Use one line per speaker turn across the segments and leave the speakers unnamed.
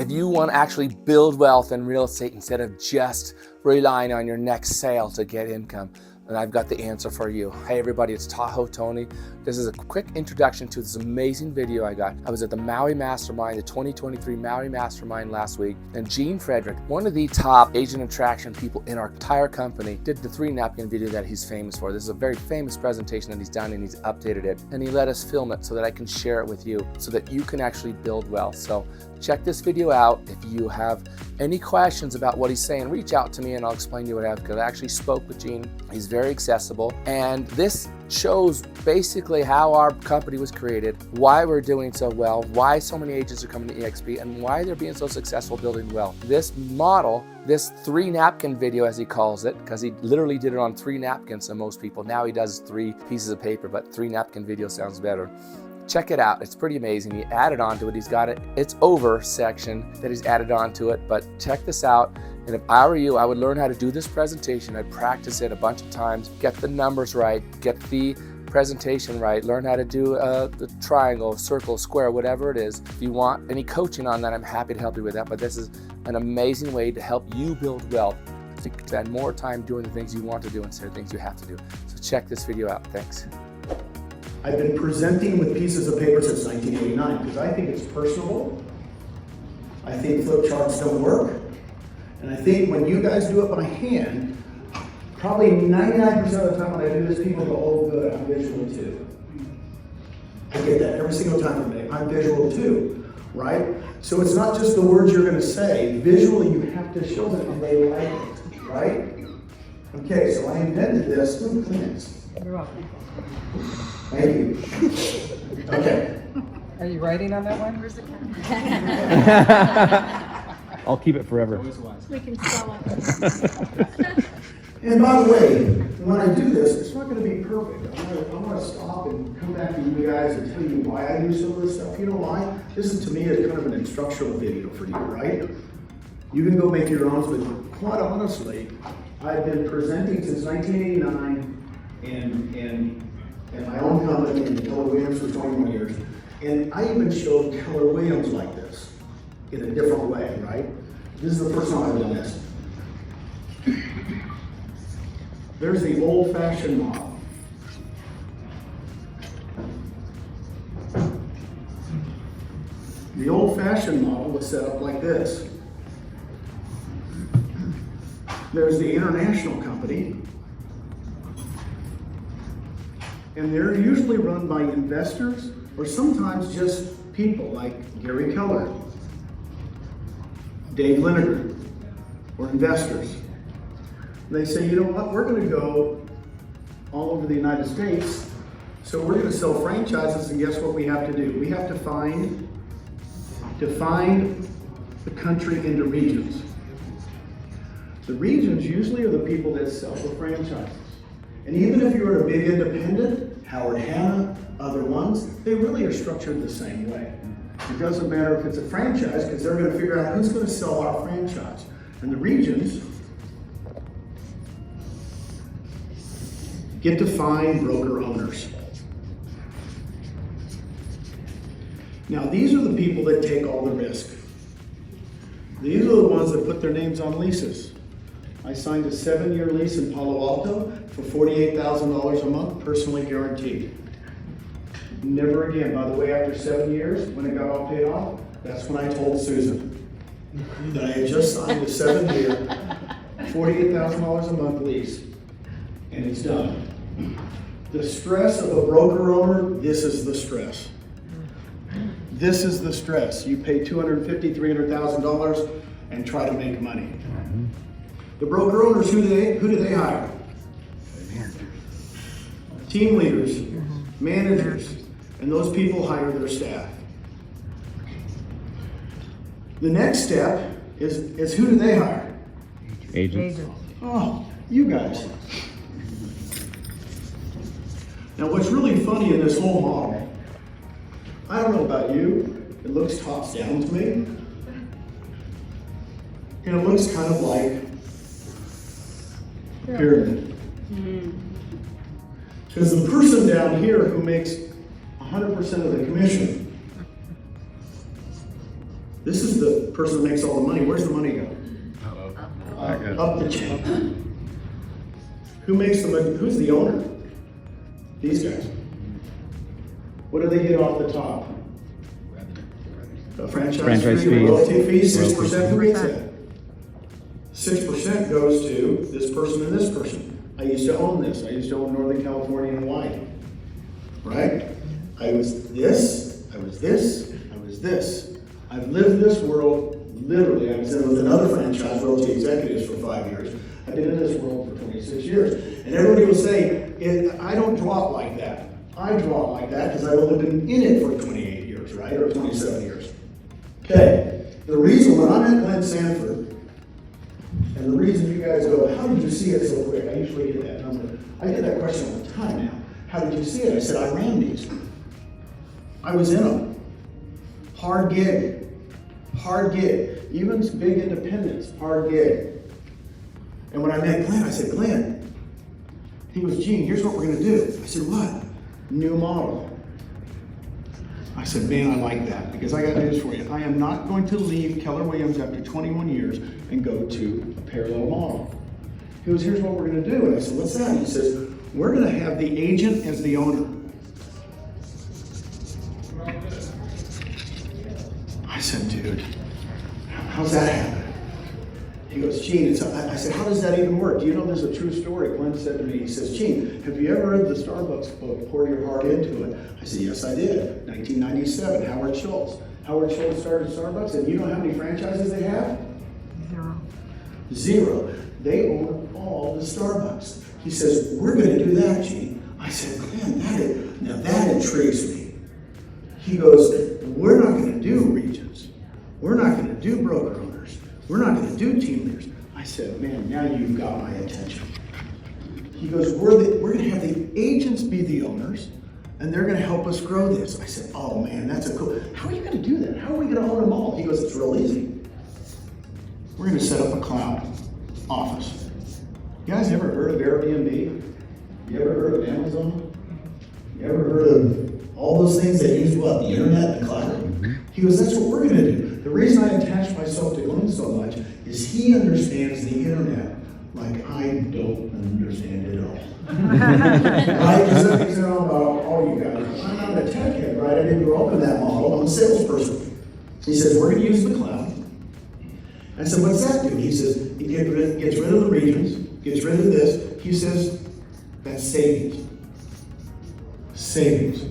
If you want to actually build wealth in real estate instead of just relying on your next sale to get income, then I've got the answer for you. Hey everybody, it's Tahoe Tony. This is a quick introduction to this amazing video I got. I was at the Maui Mastermind, the 2023 Maui Mastermind last week, and Frederick, one of the top agent attraction people in our entire company, did the 3 napkin video that he's famous for. This is a very famous presentation that he's done, and he's updated it, and he let us film it so that I can share it with you so that you can actually build wealth. So check this video out. If you have any questions about what he's saying, reach out to me and I'll explain to you what I have, because I actually spoke with Gene. He's very accessible, and this shows basically how our company was created, why we're doing so well, why so many agents are coming to EXP, and why they're being so successful building wealth. This model, this 3 napkin video as he calls it, because he literally did it on 3 napkins to most people. Now he does 3 pieces of paper, but 3 napkin video sounds better. Check it out, it's pretty amazing. He added on to it, he's got it, it's over section that he's added on to it, but check this out. And if I were you, I would learn how to do this presentation. I'd practice it a bunch of times, get the numbers right, get the presentation right, learn how to do the triangle, circle, square, whatever it is. If you want any coaching on that, I'm happy to help you with that, but this is an amazing way to help you build wealth, to spend more time doing the things you want to do instead of things you have to do. So check this video out, thanks.
I've been presenting with pieces of paper since 1989 because I think it's personable. I think flip charts don't work. And I think when you guys do it by hand, probably 99% of the time when I do this, people go, oh good, I'm visual too. I get that every single time from me. I'm visual too, right? So it's not just the words you're gonna say. Visually, you have to show them and they like it, right? Okay, so I invented this. Ooh, Kleenex.
You're welcome.
Thank you. Okay.
Are you writing on that one? Where's the
I'll keep it forever.
We can sell it.
And by the way, when I do this, it's not going to be perfect. I'm going to stop and come back to you guys and tell you why I do some of this stuff. You know why? This is to me is kind of an instructional video for you, right? You can go make your own, but quite honestly, I've been presenting since 1989 and my own company in Keller Williams for 21 years. And I even showed Keller Williams like this in a different way, right? This is the first time I've done this. There's the old-fashioned model. The old-fashioned model was set up like this. There's the international company, and they're usually run by investors or sometimes just people like Gary Keller, Dave Lineker, or investors. They say, you know what, we're going to go all over the United States, so we're going to sell franchises, and guess what we have to do? We have to divide the country into regions. The regions usually are the people that sell the franchises. And even if you're a big independent, Howard Hanna, other ones, they really are structured the same way. It doesn't matter if it's a franchise, because they're going to figure out who's going to sell our franchise. And the regions get to find broker owners. Now, these are the people that take all the risk. These are the ones that put their names on leases. I signed a 7-year lease in Palo Alto for $48,000 a month, personally guaranteed. Never again. By the way, after 7 years, when it got all paid off, that's when I told Susan that I had just signed a 7-year, $48,000 a month lease, and it's done. The stress of a broker owner, this is the stress. This is the stress. You pay $250,000, $300,000 and try to make money. The broker owners, who do they hire? Team leaders, managers, and those people hire their staff. The next step is who do they hire?
Agents.
Oh, you guys. Now what's really funny in this whole model, I don't know about you, it looks top down to me. And it looks kind of like pyramid. Because the person down here who makes 100% of the commission, this is the person makes all the money, where's the money go? Up the chain. Who makes the money? Who's the owner? These guys. What do they get off the top? The franchise fee, royalty fee, 6% for retail. 6% goes to this person and this person. I used to own this. I used to own Northern California and Hawaii. Right? I was this, I was this, I was this. I've lived this world, literally. I was in with another franchise, Realty Executives, for 5 years. I've been in this world for 26 years. And everybody will say, I don't draw it like that. I draw it like that because I've only been in it for 28 years, right? Or 27 years. Okay. The reason when I'm at Glen Sanford, and the reason you guys go, how did you see it so quick? I usually get that number. I get that question all the time now. How did you see it? I said, I ran these. I was in them. Hard gig. Hard gig. Even big independents, hard gig. And when I met Glenn, I said, Glenn, he goes, Gene, here's what we're going to do. I said, what? New model. I said, man, I like that, because I got news for you. I am not going to leave Keller Williams after 21 years and go to a parallel model. He goes, here's what we're going to do. And I said, what's that? He says, we're going to have the agent as the owner. I said, dude, how's that happen? He goes, Gene, I said, how does that even work? Do you know there's a true story? Glenn said to me, he says, Gene, have you ever read the Starbucks book, Pour Your Heart Into It? I said, yes, I did. 1997, Howard Schultz. Howard Schultz started Starbucks, and you know how many franchises they have? Zero. They own all the Starbucks. He says, we're going to do that, Gene. I said, Glenn, now that intrigues me. He goes, we're not going to do regions. We're not going to do broker owners. We're not going to do team leaders. I said, man, now you've got my attention. He goes, we're going to have the agents be the owners, and they're going to help us grow this. I said, oh man, that's a cool. How are you going to do that? How are we going to own them all? He goes, it's real easy. We're going to set up a cloud office. You guys ever heard of Airbnb? You ever heard of Amazon? You ever heard of all those things that use what? The internet and the cloud? He goes, that's what we're going to do. The reason I attach myself to Glenn so much is he understands the internet like I don't understand it at all. Right? Because he's all about all you guys. I'm not a tech head, right? I didn't grow up in that model. I'm a salesperson. He says, we're going to use the cloud. I said, what's that do? He says, he gets rid of the regions, gets rid of this. He says, that's savings. Savings.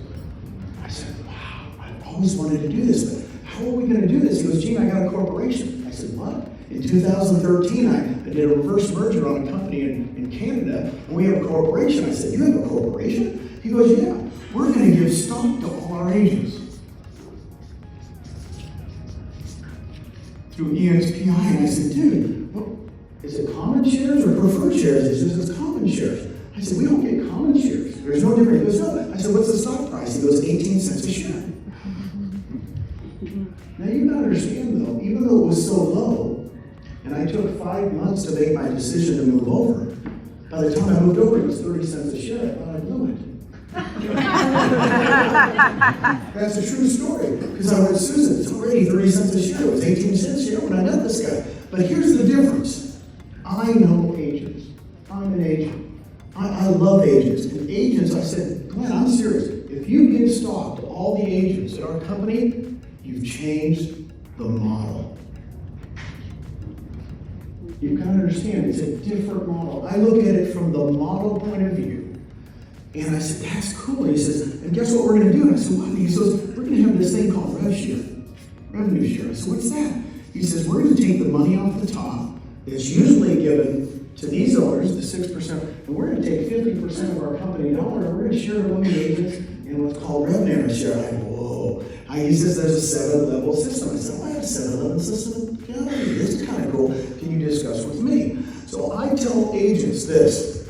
I said, wow, I've always wanted to do this, but how are we going to do this? He goes, Gene, I got a corporation. I said, what? In 2013, I did a reverse merger on a company in Canada, and we have a corporation. I said, you have a corporation? He goes, yeah. We're going to give stock to all our agents through EXPI. And I said, dude, what, is it common shares or preferred shares? He says, it's common shares. I said, we don't get common shares. There's no difference. He goes, no. I said, what's the stock price? He goes, 18 cents a share. Now you gotta understand though, even though it was so low, and I took 5 months to make my decision to move over, by the time I moved over, it was 30 cents a share. I thought I blew it. That's a true story, because I went, Susan, it's already 30 cents a share. It was 18 cents a share when I met this guy. But here's the difference. I know agents. I'm an agent. I love agents. And agents, I said, Glenn, I'm serious. If you give stock to all the agents at our company, you've changed the model. You've got to understand, it's a different model. I look at it from the model point of view. And I said, that's cool. And he says, and guess what we're going to do? And I said, what? He says, we're going to have this thing called revenue share. I said, what's that? He says, we're going to take the money off the top that's usually given to these owners, the 6%, and we're going to take 50% of our company dollar, and we're going to share it among the agents in what's called revenue share. I go, whoa. He says there's a 7-level system. I said, I have a 7-level system. Yeah, this is kind of cool. Can you discuss with me? So I tell agents this.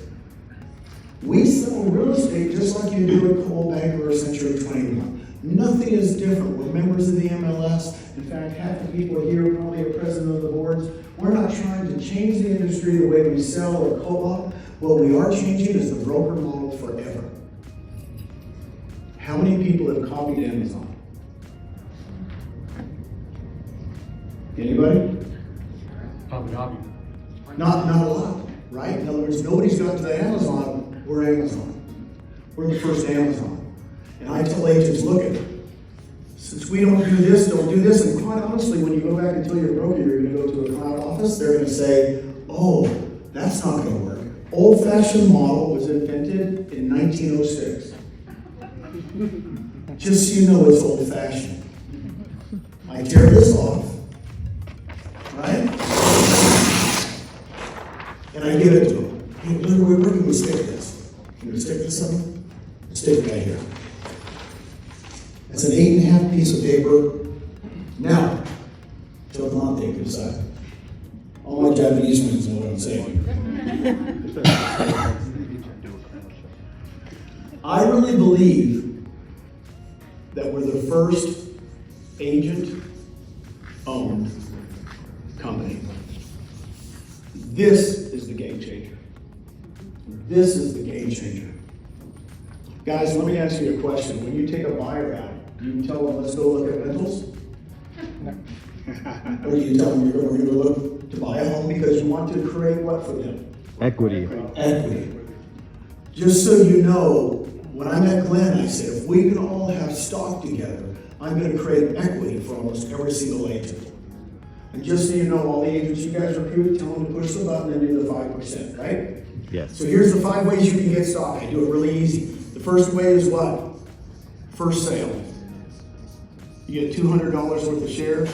We sell real estate just like you do at Coldwell Banker or Century 21. Nothing is different. We're members of the MLS. In fact, half the people here probably are president of the boards. We're not trying to change the industry the way we sell or co-op. What we are changing is the broker model forever. How many people have copied Amazon? Anybody?
Probably hobby.
Not a lot, right? In other words, nobody's got to the Amazon. We're Amazon. We're the first Amazon. And I tell agents, look at it. Since we don't do this, don't do this. And quite honestly, when you go back and tell your broker you're going to go to a cloud office, they're going to say, oh, that's not going to work. Old-fashioned model was invented in 1906. Just so you know, it's old-fashioned. I tear this off, right? And I give it to them. Hey, look, where can we stick this? Can we stick this on? Stick it right here. It's an 8.5 piece of paper. Now, tell them on take inside. All my Japanese friends know what I'm saying. I really believe that we're the first agent-owned company. This is the game changer. This is the game changer. Guys, let me ask you a question. When you take a buyer out, do you tell them, let's go look at rentals? Or do you tell them we're going to look to buy a home because you want to create what for them?
Equity.
Equity. Just so you know, when I met Glenn, I said, if we can all have stock together, I'm going to create equity for almost every single agent. And just so you know, all the agents you guys recruit, tell them to push the button and do the 5%, right?
Yes.
So here's the 5 ways you can get stock. I do it really easy. The first way is what? First sale. You get $200 worth of shares.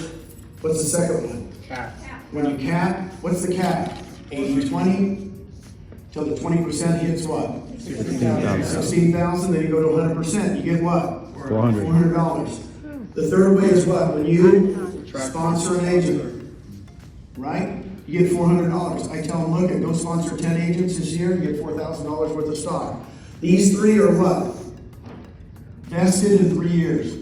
What's the second one?
Cap.
When you cap, what's the cap? 80-20, till the 20% hits what? 16,000, then you go to 100%, you get what? $400. The third way is what? When you sponsor an agent, right? You get $400. I tell them, look, go sponsor 10 agents this year, you get $4,000 worth of stock. These three are what? Vested in 3 years.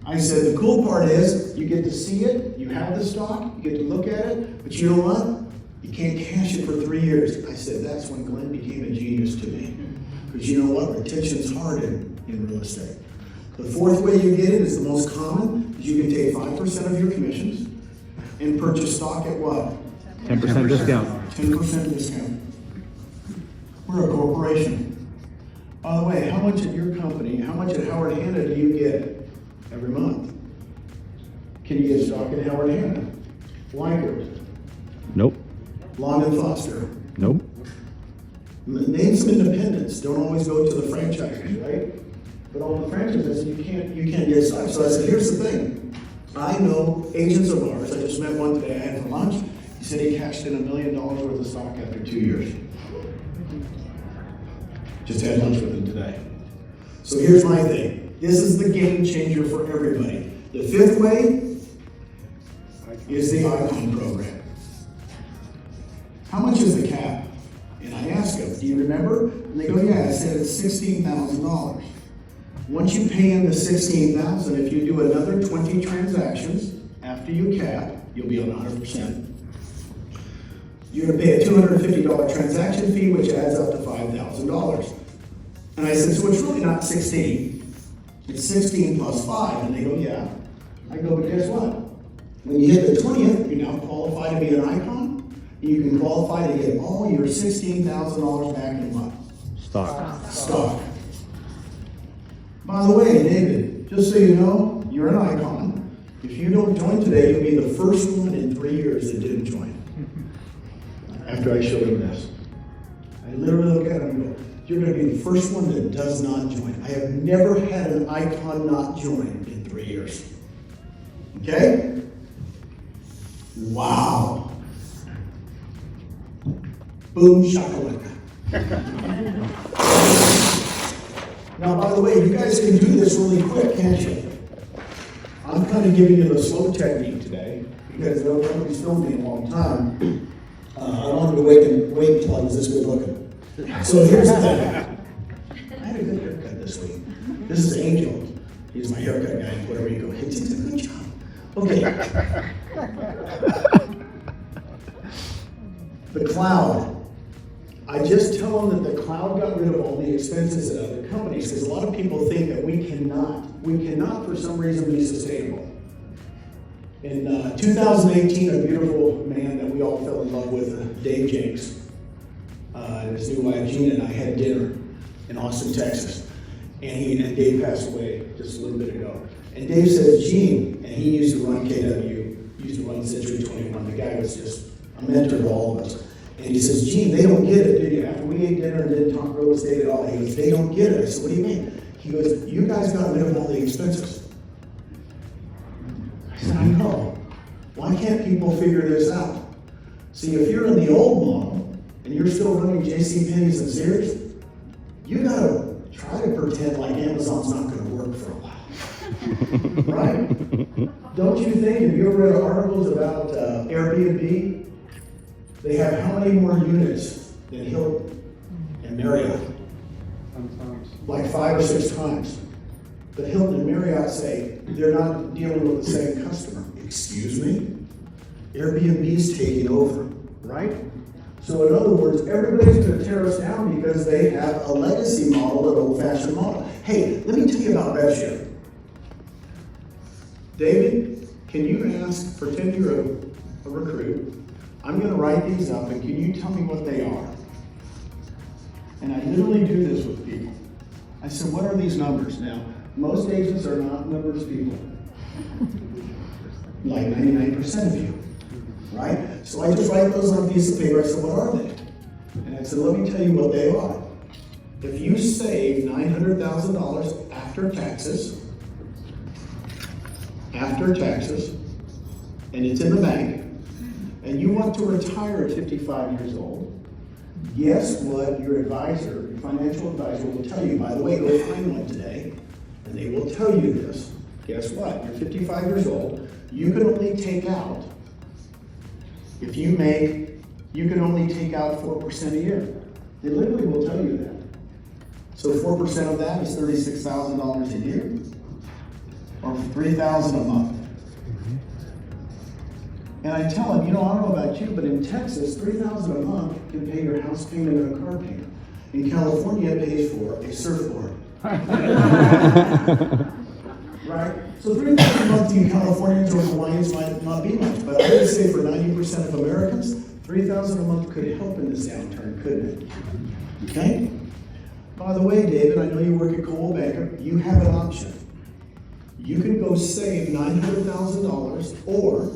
I said, the cool part is, you get to see it, you have the stock, you get to look at it, but you know what? You can't cash it for 3 years. I said, that's when Glenn became a genius to me. Because you know what? Retention's hard in real estate. The fourth way you get it is the most common, is you can take 5% of your commissions and purchase stock at what?
10% discount.
10% discount. We're a corporation. By the way, how much at your company, how much at Howard Hanna do you get every month? Can you get stock at Howard Hanna? Weichert?
Nope.
Long and Foster?
Nope.
Name some independents. Don't always go to the franchises, right? But on the franchises, you can't get stock. So I said, here's the thing. I know agents of ours. I just met one today. I had for lunch. He said he cashed in $1 million worth of stock after 2 years. Just had lunch with him today. So here's my thing. This is the game changer for everybody. The fifth way is the Icon program. How much is the cap? And I asked them, do you remember? And they go, yeah. I said, it's $16,000. Once you pay in the $16,000, if you do another 20 transactions after you cap, you'll be on 100%. You're going to pay a $250 transaction fee, which adds up to $5,000. And I said, so it's really not 16. It's 16 plus 5. And they go, yeah. I go, but guess what? When you hit the 20th, you now qualify to be an icon. You can qualify to get all your $16,000 back in what? Stock. By the way, David, just so you know, you're an icon. If you don't join today, you'll be the first one in 3 years that didn't join. After I showed him this. I literally look at him and go, you're going to be the first one that does not join. I have never had an icon not join in 3 years. Okay? Wow. Boom shakalaka. Now, by the way, you guys can do this really quick, can't you? I'm kind of giving you the slow technique today because nobody's filmed me in a long time. I wanted to wait until I was this good looking. So here's the thing. I had a good haircut this week. This is Angel. He's my haircut guy. Wherever you go, he did a good job. Okay. The cloud. I I just tell them that the cloud got rid of all the expenses at other companies, because a lot of people think that we cannot for some reason be sustainable. In 2018, a beautiful man that we all fell in love with, Dave Jenks, and his new wife Gina and I had dinner in Austin, Texas. And Dave passed away just a little bit ago. And Dave says, Gene, and he used to run KW, used to run Century 21. The guy was just a mentor to all of us. And he says, Gene, they don't get it, do you? After we ate dinner and didn't talk real estate at all, he goes, they don't get it. I said, what do you mean? He goes, you guys got rid of all the expenses. I said, I know. Why can't people figure this out? See, if you're in the old model and you're still running JCPenney's and Sears, you gotta try to pretend like Amazon's not gonna work for a while. Right? Don't you think, have you ever read articles about Airbnb? They have how many more units than Hilton and Marriott?
Sometimes.
Like 5 or 6 times. But Hilton and Marriott say they're not dealing with the same customer. Excuse me? Airbnb's taking over, right? So in other words, everybody's gonna tear us down because they have a legacy model, an old-fashioned model. Hey, let me tell you about RevShare. David, can you ask, pretend you're a recruit, I'm gonna write these up and can you tell me what they are? And I literally do this with people. I said, what are these numbers? Now, most agents are not numbers people. Like 99% of you, right? So I just write those on a piece of paper. I said, what are they? And I said, let me tell you what they are. If you save $900,000 after taxes, and it's in the bank, and you want to retire at 55 years old, guess what your advisor, your financial advisor will tell you? By the way, go find one today, and they will tell you this. Guess what? You're 55 years old. You can only take out, if you make, you can only take out 4% a year. They literally will tell you that. So 4% of that is $36,000 a year, or $3,000 a month. And I tell them, you know, I don't know about you, but in Texas, $3,000 a month can pay your house payment and a car payment. In California, it pays for a surfboard. Right? So $3,000 a month to you Californians or Hawaiians might not be much, but I would say for 90% of Americans, $3,000 a month could help in this downturn, couldn't it? Okay? By the way, David, I know you work at Coldwell Banker. You have an option. You can go save $900,000, or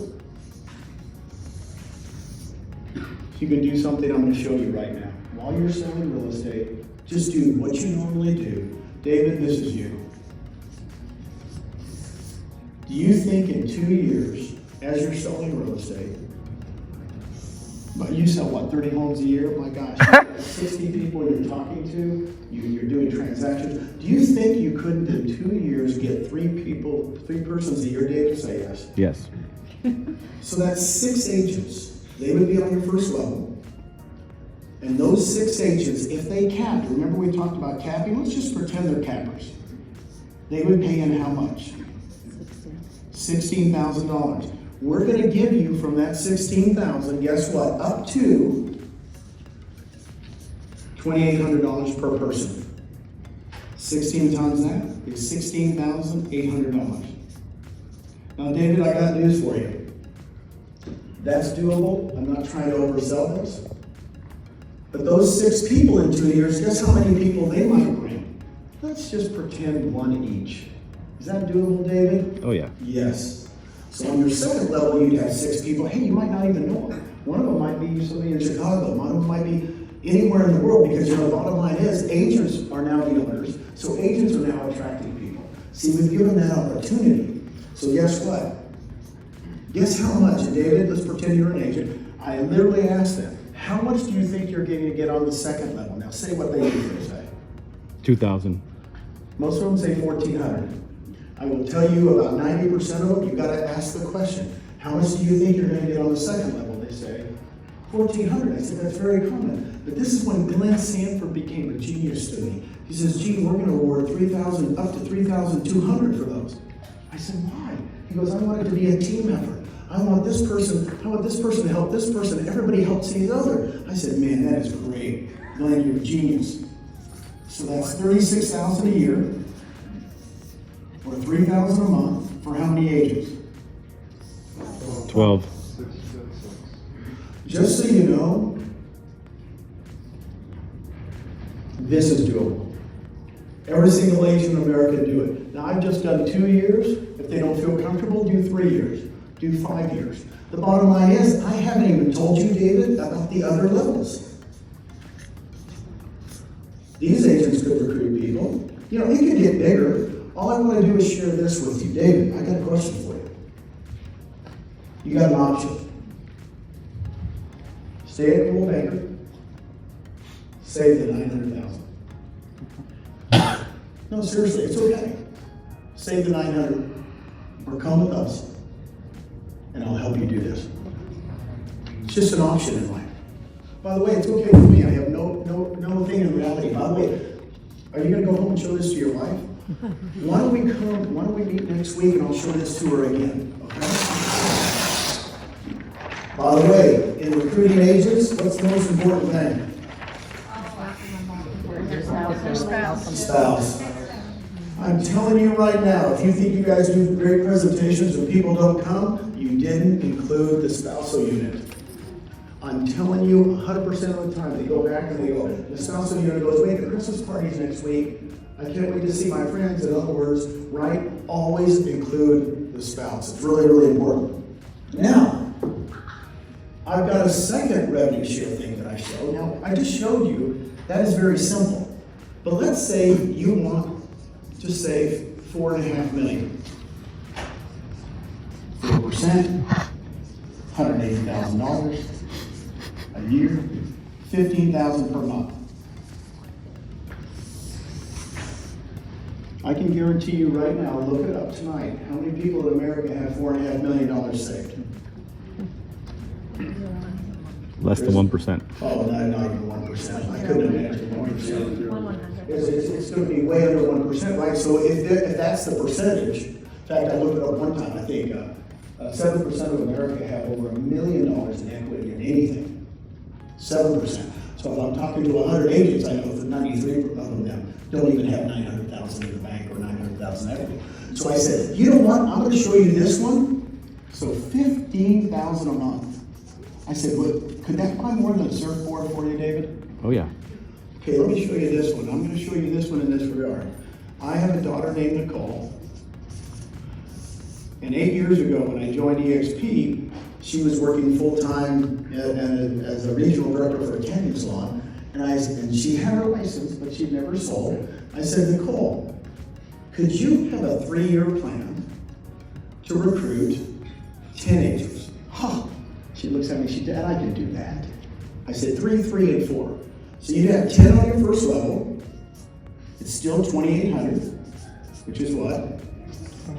you can do something I'm going to show you right now. While you're selling real estate, just do what you normally do. David, this is you. Do you think in 2 years, as you're selling real estate, but you sell what, 30 homes a year? My gosh, 60 people you're talking to, you're doing transactions. Do you think you couldn't in 2 years get 3 persons a year, David? Say yes.
Yes.
So that's 6 agents. They would be on your first level. And those 6 agents, if they capped, remember we talked about capping? Let's just pretend they're cappers. They would pay in how much? $16,000. We're going to give you from that $16,000, guess what? Up to $2,800 per person. 16 times that is $16,800. Now, David, I got news for you. That's doable. I'm not trying to oversell this. But those 6 people in 2 years, guess how many people they might bring? Let's just pretend 1 each. Is that doable, David?
Oh, yeah.
Yes. So on your second level, you'd have 6 people. Hey, you might not even know them. One of them might be somebody in Chicago. One of them might be anywhere in the world, because the bottom line is agents are now the owners. So agents are now attracting people. See, we've given that opportunity. So guess what? Guess how much? And David, let's pretend you're an agent. I literally asked them, how much do you think you're going to get on the second level? Now say what they usually say.
2,000.
Most of them say 1,400. I will tell you about 90% of them, you got to ask the question, how much do you think you're going to get on the second level? They say 1,400. I said, that's very common. But this is when Glenn Sanford became a genius to me. He says, Gene, we're going to award 3,000 up to 3,200 for those. I said, why? He goes, I want it to be a team effort. I want this person to help this person. Everybody helps each other. I said, man, that is great. Glenn, you're a genius. So that's $36,000 a year, or $3,000 a month, for how many agents?
12.
Just so you know, this is doable. Every single agent in America do it. Now, I've just done 2 years. If they don't feel comfortable, do 3 years, do 5 years. The bottom line is, I haven't even told you, David, about the other levels. These agents could recruit people. You know, it could get bigger. All I want to do is share this with you. David, I got a question for you. You got an option. Stay at Cool Banker, save the $900,000. No, seriously, it's okay. Save the $900,000, or come with us, and I'll help you do this. It's just an option in life. By the way, it's okay with me. I have no thing in reality. By the way, are you going to go home and show this to your wife? Why don't we meet next week and I'll show this to her again, okay? By the way, in recruiting agents, what's the most important thing? Spouse. I'm telling you right now, if you think you guys do great presentations and people don't come, you didn't include the spousal unit. I'm telling you 100% of the time, they go back and they go, the spousal unit goes, wait, the Christmas party's next week. I can't wait to see my friends. In other words, right? Always include the spouse. It's really, really important. Now, I've got a second revenue share thing that I showed. Now, I just showed you that is very simple. But let's say you want to save $4.5 million. 4%, $180,000 a year, $15,000 per month. I can guarantee you right now, look it up tonight, how many people in America have $4.5 million saved?
Less than 1%.
Oh, not even 1%. I couldn't imagine 1%. It's going to be way under 1%, right? So if that's the percentage, in fact, I looked it up one time, I think 7% of America have over $1 million in equity in anything. 7%. So if I'm talking to 100 agents, I know that 93 of them don't even have $900,000 in the bank or $900,000 equity. So I said, you know what? I'm going to show you this one. So $15,000 a month. I said, well, could that buy more than a surfboard for you, David?
Oh, yeah.
Okay, let me show you this one. I'm going to show you this one in this regard. I have a daughter named Nicole. And 8 years ago, when I joined EXP, she was working full-time as a regional director for a tanning salon. And she had her license, but she'd never sold. I said, Nicole, could you have a 3-year plan to recruit 10 agents? Huh. She looks at me, she said, I can do that. I said, 3, 3, and 4. So you'd have 10 on your first level. It's still 2,800, which is what?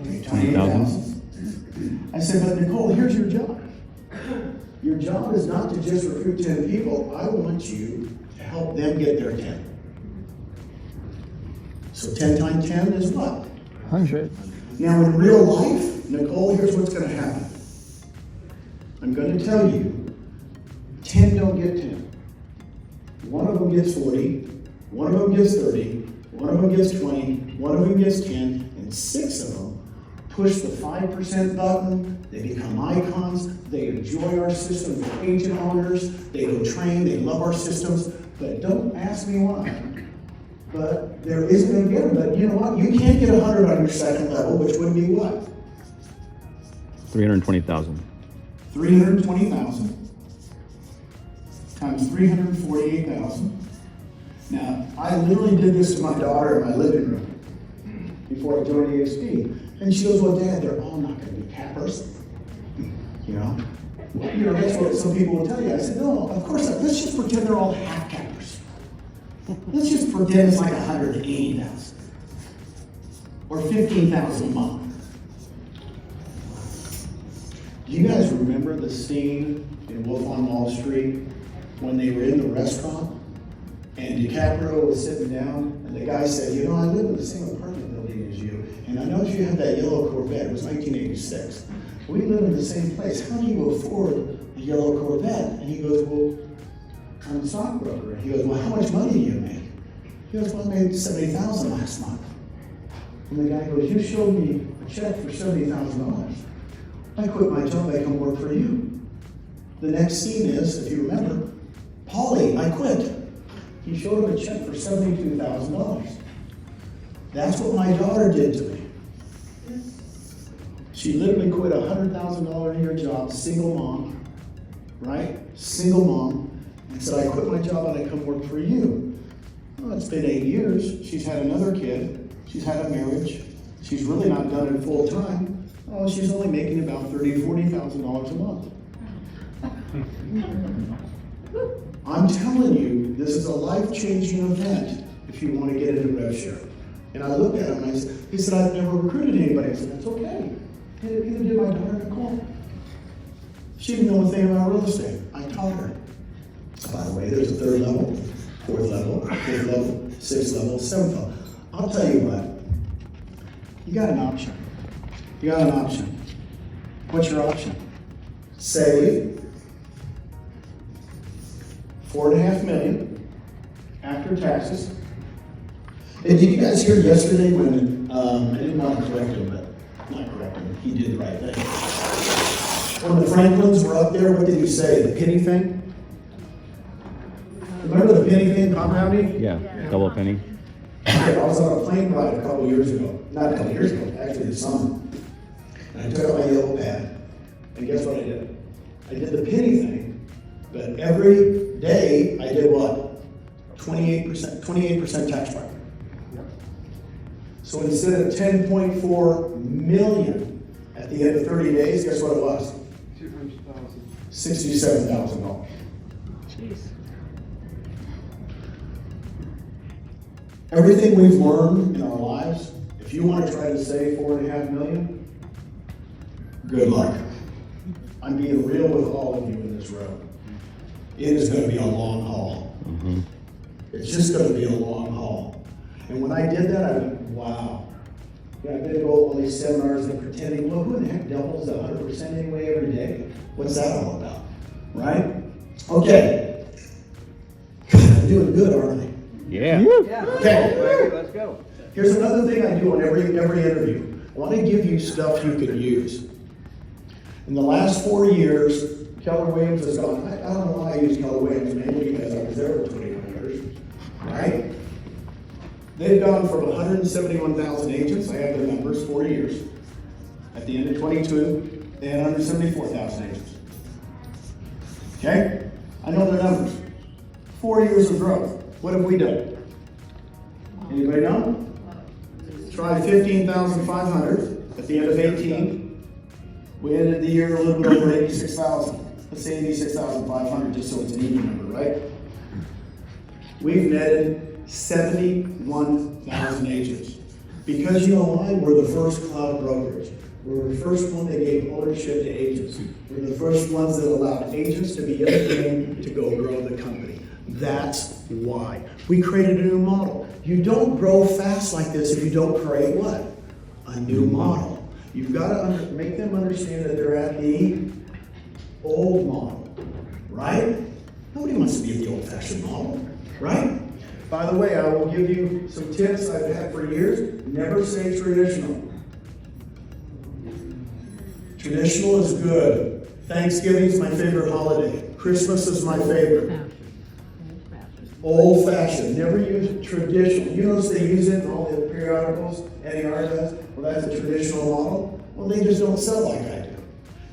28,000. I said, but Nicole, here's your job. Your job is not to just recruit 10 people. I want you to help them get their 10. So 10 times 10 is what?
100.
Now in real life, Nicole, here's what's going to happen. I'm going to tell you, 10 don't get 10. One of them gets 40, one of them gets 30, one of them gets 20, one of them gets 10, and 6 of them push the 5% button. They become icons. They enjoy our system. They're agent owners. They go train. They love our systems. But don't ask me why. But there isn't going to get them. But you know what? You can't get 100 on your second level, which would be what?
320,000.
320,000 times 348,000. Now, I literally did this to my daughter in my living room before I joined EXP. And she goes, well, Dad, they're all not going to be cappers. You know, that's what some people will tell you. I said, no, of course not. Let's just pretend they're all half cappers. Let's just pretend it's like 180,000 or 15,000 a month. Do you guys remember the scene in Wolf on Wall Street when they were in the restaurant and DiCaprio was sitting down and the guy said, you know, I live in the same apartment building as you, and I noticed you have that yellow Corvette. It was 1986. We live in the same place. How do you afford a yellow Corvette? And he goes, well, I'm a stockbroker. He goes, well, how much money do you make? He goes, well, I made $70,000 last month. And the guy goes, you showed me a check for $70,000. I quit my job, I come work for you. The next scene is, if you remember, Paulie, I quit. He showed him a check for $72,000. That's what my daughter did to me. She literally quit a $100,000 a year job, single mom, right? Single mom, and said, I quit my job and I come work for you. Well, it's been 8 years. She's had another kid. She's had a marriage. She's really not done it full time. Oh, she's only making about $30,000, $40,000 a month. I'm telling you, this is a life-changing event if you want to get into rev share. And I looked at him and I said, he said, I've never recruited anybody. I said, that's okay. Neither did my daughter Nicole. She didn't know a thing about real estate. I taught her. By the way, there's a 3rd level, 4th level, 5th level, 6th level, 7th level. I'll tell you what, you got an option. You got an option. What's your option? Save $4.5 million after taxes. And did you guys hear yesterday when, I didn't want to correct him, but not correct him, he did the right thing. When the Franklins were up there, what did he say? The penny thing? Remember the penny thing, compound me?
Yeah, double penny.
I was on a plane ride a couple years ago. Not a couple years ago, actually this summer. And I took out my yellow pad, and guess what I did? I did the penny thing, but every day I did what? 28% tax bracket. So instead of 10.4 million at the end of 30 days, guess what it was?
200,000.
$67,000.
Jeez.
Everything we've learned in our lives, if you want to try to save $4.5 million, good luck. I'm being real with all of you in this room. It is going to be a long haul.
Mm-hmm.
It's just going to be a long haul. And when I did that, I went, wow. Yeah, I've been to all these seminars and pretending, well, who the heck doubles 100% anyway every day? What's that all about? Right? Okay. I'm doing good, aren't I?
Yeah.
Okay.
Let's go.
Here's another thing I do on every interview. I want to give you stuff you can use. In the last 4 years, Keller Williams has gone, I don't know why I use Keller Williams, mainly because I was there for 21 years, right? They've gone from 171,000 agents, I have their numbers, 4 years. At the end of 22, they had 174,000 agents. Okay? I know their numbers. 4 years of growth. What have we done? Anybody know? Tried 15,500 at the end of 18. We ended the year a little bit over 86,000. Let's say 86,500 just so it's an even number, right? We've netted 71,000 agents. Because you know why? We're the first cloud brokerage. We're the first one that gave ownership to agents. We're the first ones that allowed agents to be in the game to go grow the company. That's why. We created a new model. You don't grow fast like this if you don't create what? A new model. You've got to make them understand that they're at the old model, right? Nobody wants to be at the old-fashioned model, right? By the way, I will give you some tips I've had for years. Never say traditional. Traditional is good. Thanksgiving is my favorite holiday. Christmas is my favorite. Old-fashioned. Never use traditional. You notice they use it in all the periodicals, NAR does? Well, that's a traditional model. Well, they just don't sell like I do.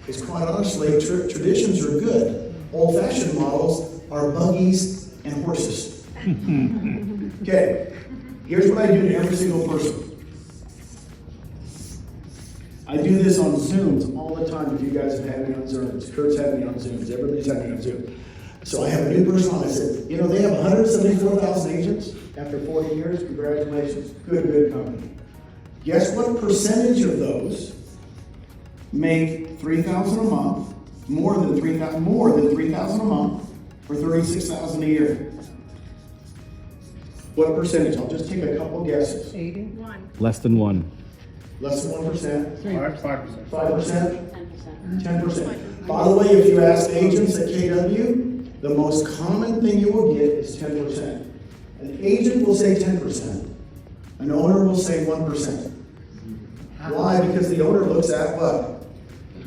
Because quite honestly, traditions are good. Old-fashioned models are buggies and horses. Okay, here's what I do to every single person. I do this on Zooms all the time. If you guys have had me on Zooms, Kurt's had me on Zooms, everybody's had me on Zoom. So I have a new person on. I said, you know, they have 174,000 agents after 40 years. Congratulations, good company. Guess what percentage of those make $3,000 a month, more than $3,000 a month, or $36,000 a year? What percentage? I'll just take a couple guesses.
80?
1.
Less than 1.
Less than 1%.
5%.
5%? 10%. By the way, if you ask agents at KW, The most common thing you will get is 10%. An agent will say 10%. An owner will say 1%. Why? Because the owner looks at what?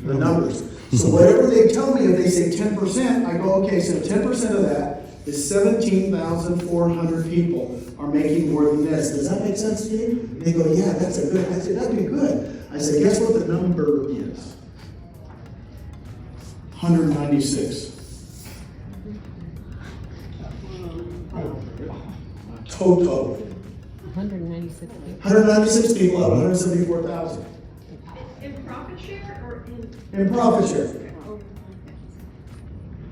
The numbers. So whatever they tell me, if they say 10%, I go, okay, so 10% of that is 17,400 people are making more than this. Does that make sense to you? They go, yeah, that's a good. I said, that'd be good. I said, guess what the number is? 196. Total.
196 people.
196 people out of 174,000.
In profit share or in?
In profit share.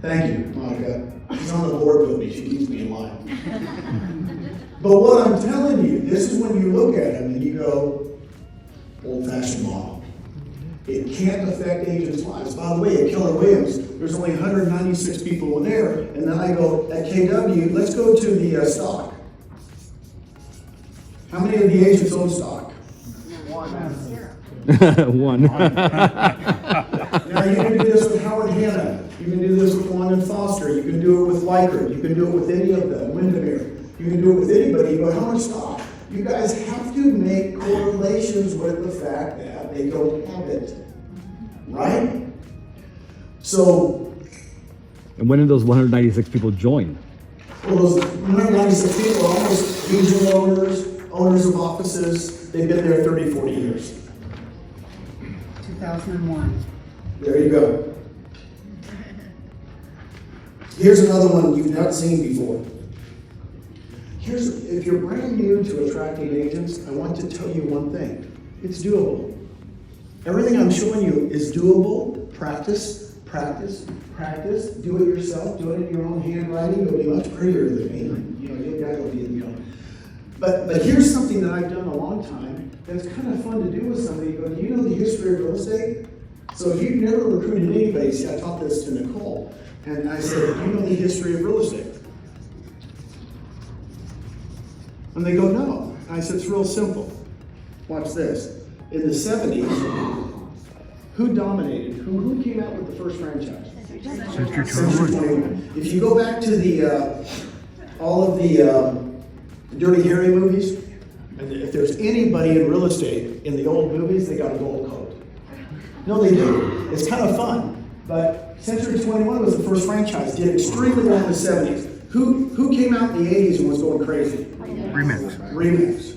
Thank you, Monica. She's on the board with me. She keeps me in line. But what I'm telling you, this is when you look at them and you go, old-fashioned model. It can't affect agents' lives. By the way, at Keller Williams, there's only 196 people in there, and then I go, at KW, let's go to the stock. How many of the agents own stock?
One.
Now you can do this with Howard Hanna. You can do this with Long and Foster. You can do it with Likert. You can do it with any of them, Windermere. You can do it with anybody. You go, how much stock? You guys have to make correlations with the fact that they don't have it. Right? So,
And when did those 196 people join?
well, those 196 people are almost regional owners of offices. They've been there 30, 40 years.
2001.
There you go. Here's another one you've not seen before. If you're brand new to attracting agents, I want to tell you one thing. It's doable. Everything I'm showing you is doable. Practice, practice, practice. Do it yourself. Do it in your own handwriting. You'll be much prettier than me. You know, you guys will be, you know. But here's something that I've done a long time that's kind of fun to do with somebody. You go, do you know the history of real estate? So if you've never recruited anybody, see, I taught this to Nicole, and I said, do you know the history of real estate? And they go, no. I said, it's real simple. Watch this. In the 70s, who dominated? Who came out with the first franchise? Century 21. If you go back to all of the Dirty Harry movies, and if there's anybody in real estate in the old movies, they got a gold coat. No, they do. It's kind of fun. But Century 21 was the first franchise, did extremely well in the 70s. Who came out in the 80s and was going crazy? Remix.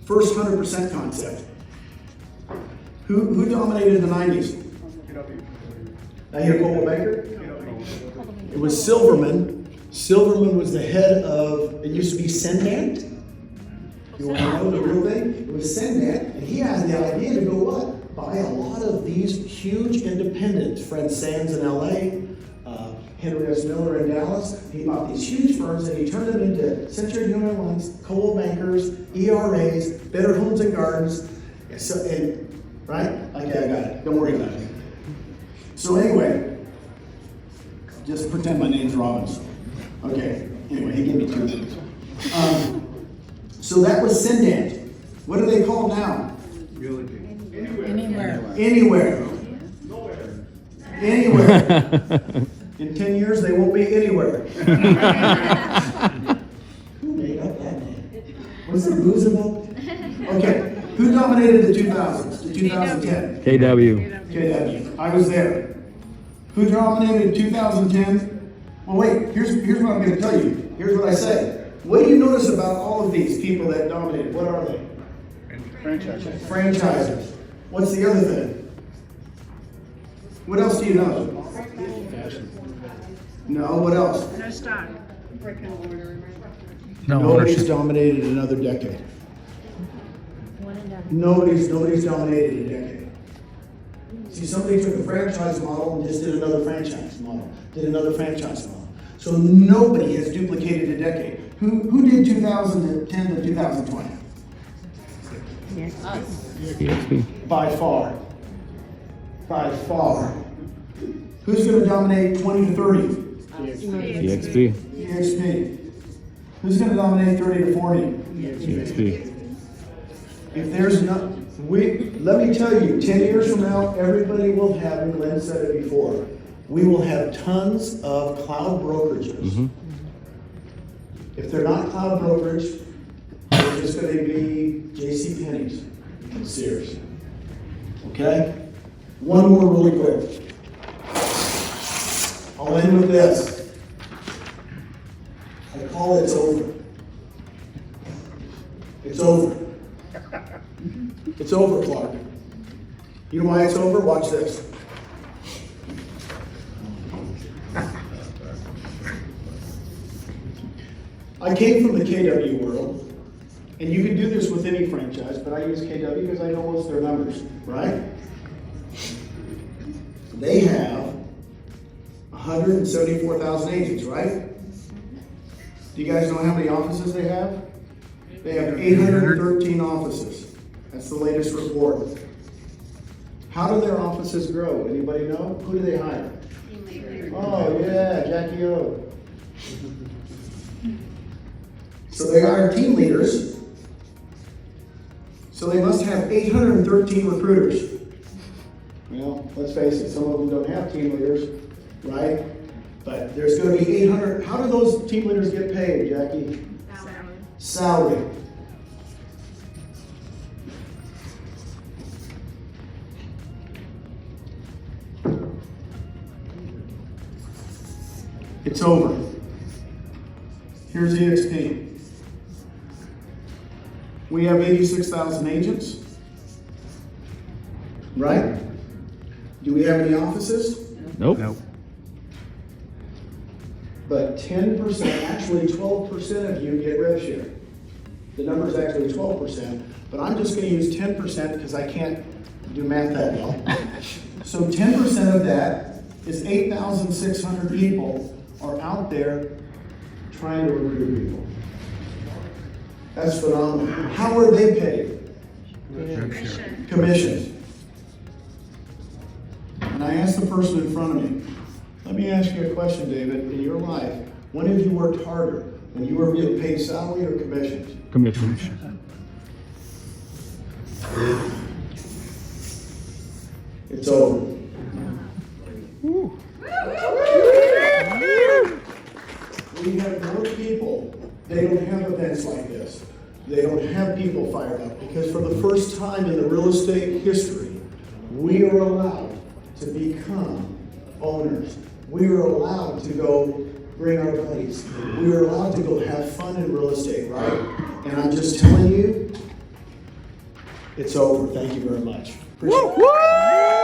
First 100% concept. Who dominated in the 90s? Now you hear Coldwell Banker? It was Silverman. Silverman was the head of, it used to be Sendant. You want to know the real thing? It was Sendant, and he had the idea to go what? Buy a lot of these huge independents. Fred Sands in LA, Henry S. Miller in Dallas. He bought these huge firms and he turned them into Century 21s, Coldwell Bankers, ERAs, Better Homes and Gardens. Right? Okay, I got it. Don't worry about it. So anyway, just pretend my name's Robbins. Okay. Anyway, he gave me 2 minutes. So that was Sendant. What are they called now?
Realty.
Anywhere. Anywhere. In 10 years, they won't be anywhere. Who made up that name? Was it Roosevelt? Okay. Who dominated the 2000s, the 2010? KW. I was there. Who dominated 2010? Well, wait. Here's what I'm going to tell you. Here's what I say. What do you notice about all of these people that dominated? What are they? Franchisers. What's the other thing? What else do you know? No, what else?
No stock.
Nobody's dominated another decade. Nobody's dominated a decade. See, somebody took a franchise model and just did another franchise model. So nobody has duplicated a decade. Who did 2010 to 2020?
EXP.
By far. Who's going to dominate 20 to 30?
EXP.
EXP. Who's going to dominate 30 to 40?
EXP.
If there's not, let me tell you, 10 years from now, everybody will have, and Glenn said it before, We will have tons of cloud brokerages. If they're not cloud brokerage, they're just going to be J.C. Penney's and Sears. Okay? One more really quick. I'll end with this. I call it It's Over. It's over. It's over, Clark. You know why it's over? Watch this. I came from the KW world, and you can do this with any franchise, but I use KW because I know most of their numbers, right? They have 174,000 agents, right? Do you guys know how many offices they have? They have 813 offices. That's the latest report. How do their offices grow? Anybody know? Who do they hire? Oh yeah, Jackie O. So they hire team leaders. So they must have 813 recruiters. Well, let's face it, some of them don't have team leaders, right? But there's going to be 800. How do those team leaders get paid, Jackie? Salary. It's over. Here's EXP. We have 86,000 agents, right? Do we have any offices?
Nope.
But 10%, actually 12% of you get rev share. The number is actually 12%, but I'm just going to use 10% because I can't do math that well. So 10% of that is 8,600 people are out there trying to recruit people. That's phenomenal. How are they paid? Commissions. And I asked the person in front of me, let me ask you a question, David. In your life, when have you worked harder? When you were getting paid salary or commissions?
Commission.
It's over. We have more people. They don't have events like this. They don't have people fired up because for the first time in the real estate history, we are allowed to become owners. We are allowed to go bring our buddies. We are allowed to go have fun in real estate, right? And I'm just telling you, it's over. Thank you very much. Appreciate it.